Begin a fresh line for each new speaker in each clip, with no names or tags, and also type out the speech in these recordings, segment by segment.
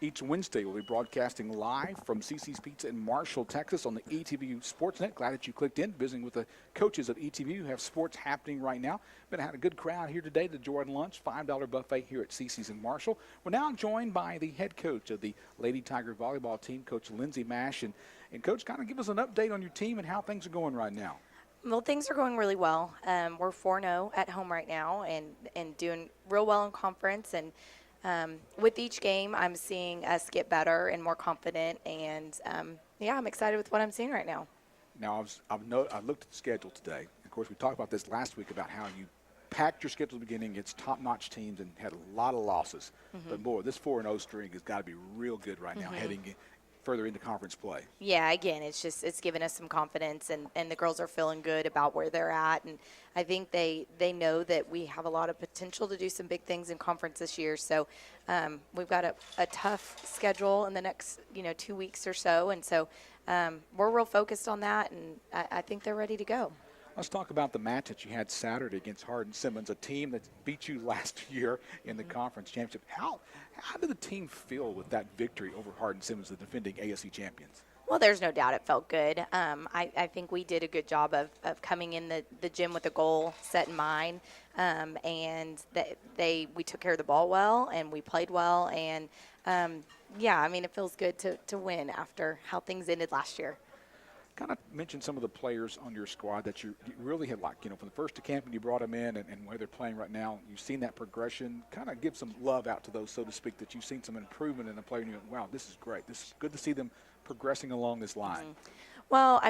Each Wednesday, we'll be broadcasting live from CC's Pizza in Marshall, Texas on the ETBU Sportsnet. Glad that you clicked in, visiting with the coaches of ETBU who have sports happening right now. Been had a good crowd here today to enjoy lunch, $5 buffet here at CC's in Marshall. We're now joined by the head coach of the Lady Tiger volleyball team, Coach Lindsay Mash. And Coach, kind of give us an update on your team and how things are going right now.
Well, things are going really well. We're 4-0 at home right now and doing real well in conference. And with each game, I'm seeing us get better and more confident, and I'm excited with what I'm seeing right now.
Now, I looked at the schedule today. Of course, we talked about this last week about how you packed your schedule at the beginning against top-notch teams and had a lot of losses. Mm-hmm. But, boy, this 4-0 string has got to be real good right now heading further into conference play.
Yeah, again, it's given us some confidence, and the girls are feeling good about where they're at. And I think they know that we have a lot of potential to do some big things in conference this year. So we've got a tough schedule in the next 2 weeks or so. And so we're real focused on that, and I think they're ready to go.
Let's talk about the match that you had Saturday against Hardin-Simmons, a team that beat you last year in the conference championship. How did the team feel with that victory over Hardin-Simmons, the defending ASC champions?
Well, there's no doubt it felt good. I think we did a good job of coming in the gym with a goal set in mind, and we took care of the ball well, and we played well. And, it feels good to win after how things ended last year.
Kind of mention some of the players on your squad that you really had liked. From the first to camp when you brought them in and where they're playing right now, you've seen that progression. Kind of give some love out to those, so to speak, that you've seen some improvement in a player and you went, wow, this is great. This is good to see them progressing along this line.
Mm-hmm. Well,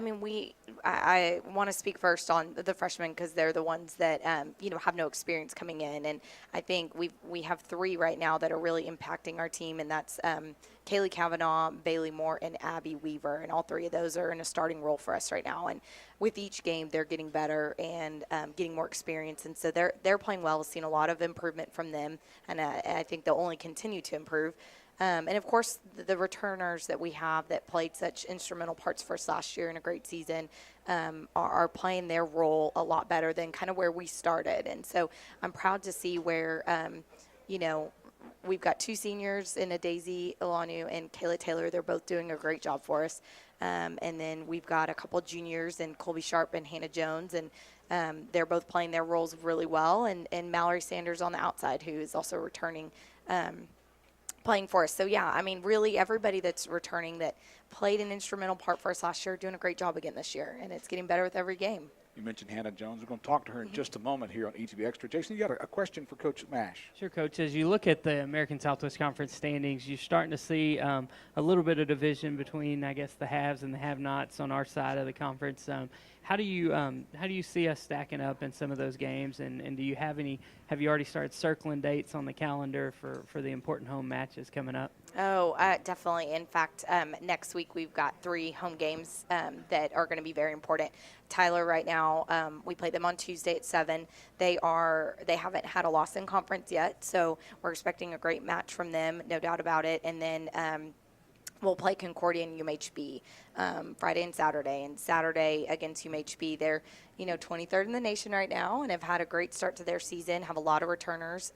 I want to speak first on the freshmen because they're the ones that, have no experience coming in. And I think we have three right now that are really impacting our team, and that's Kaylee Kavanaugh, Bailey Moore, and Abby Weaver. And all three of those are in a starting role for us right now. And with each game, they're getting better and getting more experience. And so they're playing well. We've seen a lot of improvement from them, and I think they'll only continue to improve. And, of course, the returners that we have that played such instrumental parts for us last year in a great season are playing their role a lot better than kind of where we started. And so I'm proud to see where, we've got two seniors in Daisy Ilanu and Kayla Taylor. They're both doing a great job for us. And then we've got a couple juniors in Colby Sharp and Hannah Jones, and they're both playing their roles really well. And Mallory Sanders on the outside, who is also returning playing for us. So, really everybody that's returning that played an instrumental part for us last year doing a great job again this year, and it's getting better with every game.
You mentioned Hannah Jones. We're going to talk to her in just a moment here on ETB Extra. Jason, you got a question for Coach Mash?
Sure, Coach. As you look at the American Southwest Conference standings, you're starting to see a little bit of division between, I guess, the haves and the have-nots on our side of the conference. How do you see us stacking up in some of those games, and do you have you already started circling dates on the calendar for the important home matches coming up?
Oh, definitely. In fact, next week we've got 3 home games that are going to be very important. Tyler right now, we play them on Tuesday at 7. They haven't had a loss in conference yet, so we're expecting a great match from them, no doubt about it. And then we'll play Concordia and UMHB Friday and Saturday. And Saturday against UMHB, they're 23rd in the nation right now and have had a great start to their season, have a lot of returners.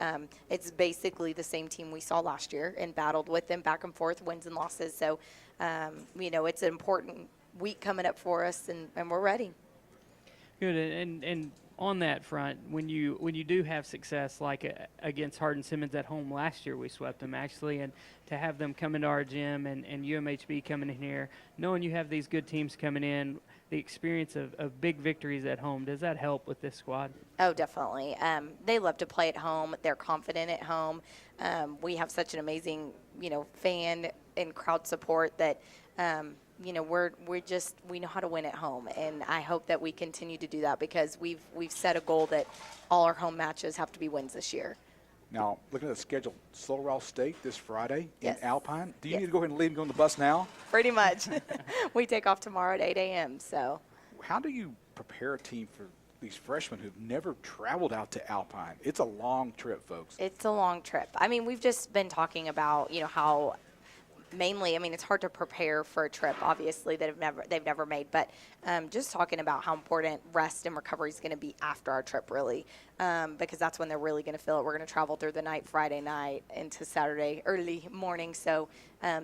It's basically the same team we saw last year and battled with them back and forth, wins and losses. So, it's an important week coming up for us, and we're ready.
Good. And on that front, when you do have success like against Hardin-Simmons at home last year, we swept them actually, and to have them come into our gym and UMHB coming in here, knowing you have these good teams coming in, the experience of big victories at home, does that help with this squad?
Oh, definitely. They love to play at home. They're confident at home. We have such an amazing, fan and crowd support that we know how to win at home, and I hope that we continue to do that because we've set a goal that all our home matches have to be wins this year.
Now, looking at the schedule, Slow State this Friday in
Yes.
Alpine. Do you
Yes.
need to go ahead and leave and go on the bus now?
Pretty much. We take off tomorrow at 8 a.m. So
How do you prepare a team for these freshmen who've never traveled out to Alpine? It's a long trip, folks.
it's a long trip. We've just been talking about how mainly, I mean, it's hard to prepare for a trip, obviously, that they've never made, but just talking about how important rest and recovery is going to be after our trip, really, because that's when they're really going to feel it. We're going to travel through the night, Friday night into Saturday early morning, so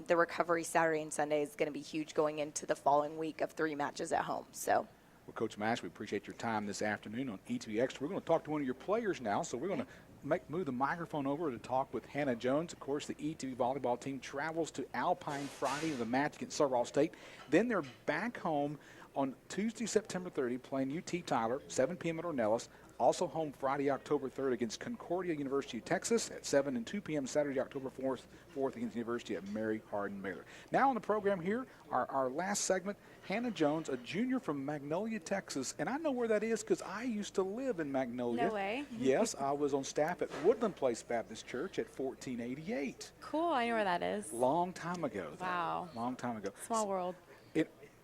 the recovery Saturday and Sunday is going to be huge going into the following week of 3 matches at home. So.
Well, Coach Mash, we appreciate your time this afternoon on ETB Extra. We're going to talk to one of your players now, so we're going to move the microphone over to talk with Hannah Jones. Of course, the ETB volleyball team travels to Alpine Friday with a match against Several State. Then they're back home on Tuesday, September 30, playing UT Tyler, 7 p.m. at Ornelas. Also home Friday, October 3rd against Concordia University of Texas at 7 and 2 p.m. Saturday, October 4th against the University of Mary Hardin Baylor. Now on the program here, our last segment, Hannah Jones, a junior from Magnolia, Texas. And I know where that is because I used to live in Magnolia.
No way.
Yes, I was on staff at Woodland Place Baptist Church at 1488.
Cool, I know where that is.
Long time ago.
Wow.
Long time ago.
Small world.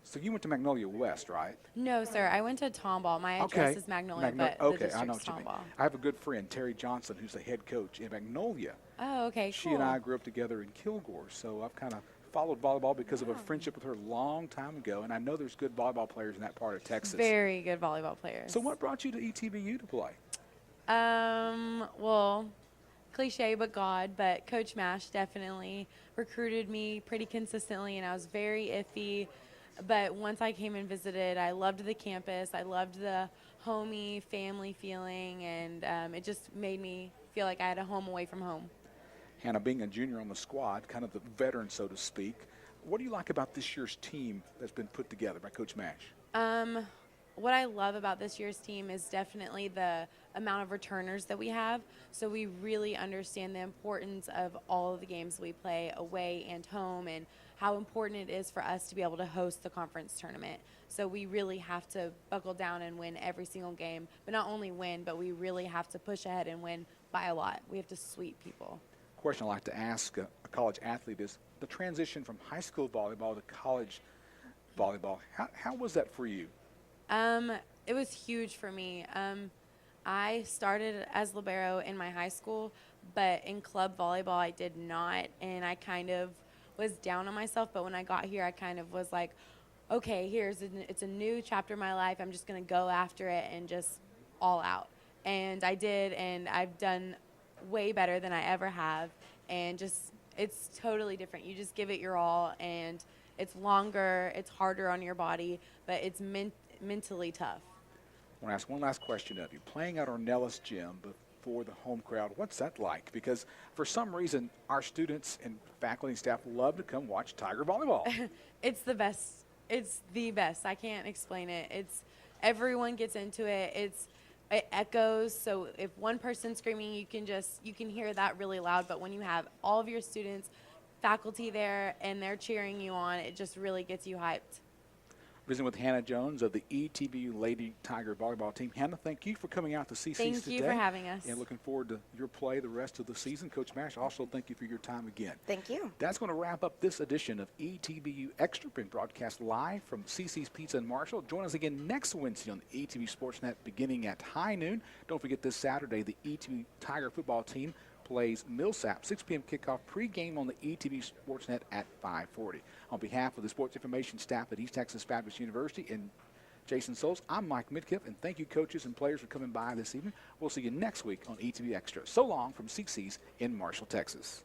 So you went to Magnolia West, right?
No, sir, I went to Tomball. My address is Magnolia, but the
okay, I know
district's
what you mean.
Tomball.
I have a good friend, Terry Johnson, who's the head coach in Magnolia.
Oh, okay,
She
cool.
and I grew up together in Kilgore, so I've kind of followed volleyball because of a friendship with her a long time ago, and I know there's good volleyball players in that part of Texas.
Very good volleyball players.
So what brought you to ETBU to play?
Well, cliche but God, but Coach Mash definitely recruited me pretty consistently, and I was very iffy. But once I came and visited, I loved the campus. I loved the homey family feeling, and it just made me feel like I had a home away from home.
Hannah, being a junior on the squad, kind of the veteran, so to speak, what do you like about this year's team that's been put together by Coach Mash?
What I love about this year's team is definitely the amount of returners that we have. So we really understand the importance of all of the games we play away and home, and how important it is for us to be able to host the conference tournament. So we really have to buckle down and win every single game, but not only win, but we really have to push ahead and win by a lot. We have to sweep people.
Question I'd like to ask a college athlete is the transition from high school volleyball to college volleyball. How was that for you?
It was huge for me. I started as libero in my high school, but in club volleyball I did not, and I kind of was down on myself. But when I got here, I kind of was like, okay, it's a new chapter in my life. I'm just going to go after it and just all out. And I did, and I've done way better than I ever have. And just, it's totally different. You just give it your all, and it's longer, it's harder on your body, but it's mentally tough.
I want to ask one last question of you. Playing at Ornelas Gym before the home crowd, what's that like? Because for some reason, our students and faculty and staff love to come watch Tiger volleyball.
It's the best. It's the best. I can't explain it. Everyone gets into it. It echoes. So if one person's screaming, you can hear that really loud. But when you have all of your students, faculty there, and they're cheering you on, it just really gets you hyped.
Visiting with Hannah Jones of the ETBU Lady Tiger volleyball team. Hannah, thank you for coming out to CC's today.
Thank you for having us.
And looking forward to your play the rest of the season. Coach Mash, also thank you for your time again.
Thank you.
That's going to wrap up this edition of ETBU Extra, being broadcast live from CC's Pizza in Marshall. Join us again next Wednesday on the ETBU Sportsnet beginning at high noon. Don't forget this Saturday, the ETBU Tiger football team plays Millsap, 6 p.m. kickoff pregame on the ETB Sportsnet at 5:40. On behalf of the sports information staff at East Texas Baptist University and Jason Souls, I'm Mike Midkiff, and thank you coaches and players for coming by this evening. We'll see you next week on ETB Extra. So long from CC's in Marshall, Texas.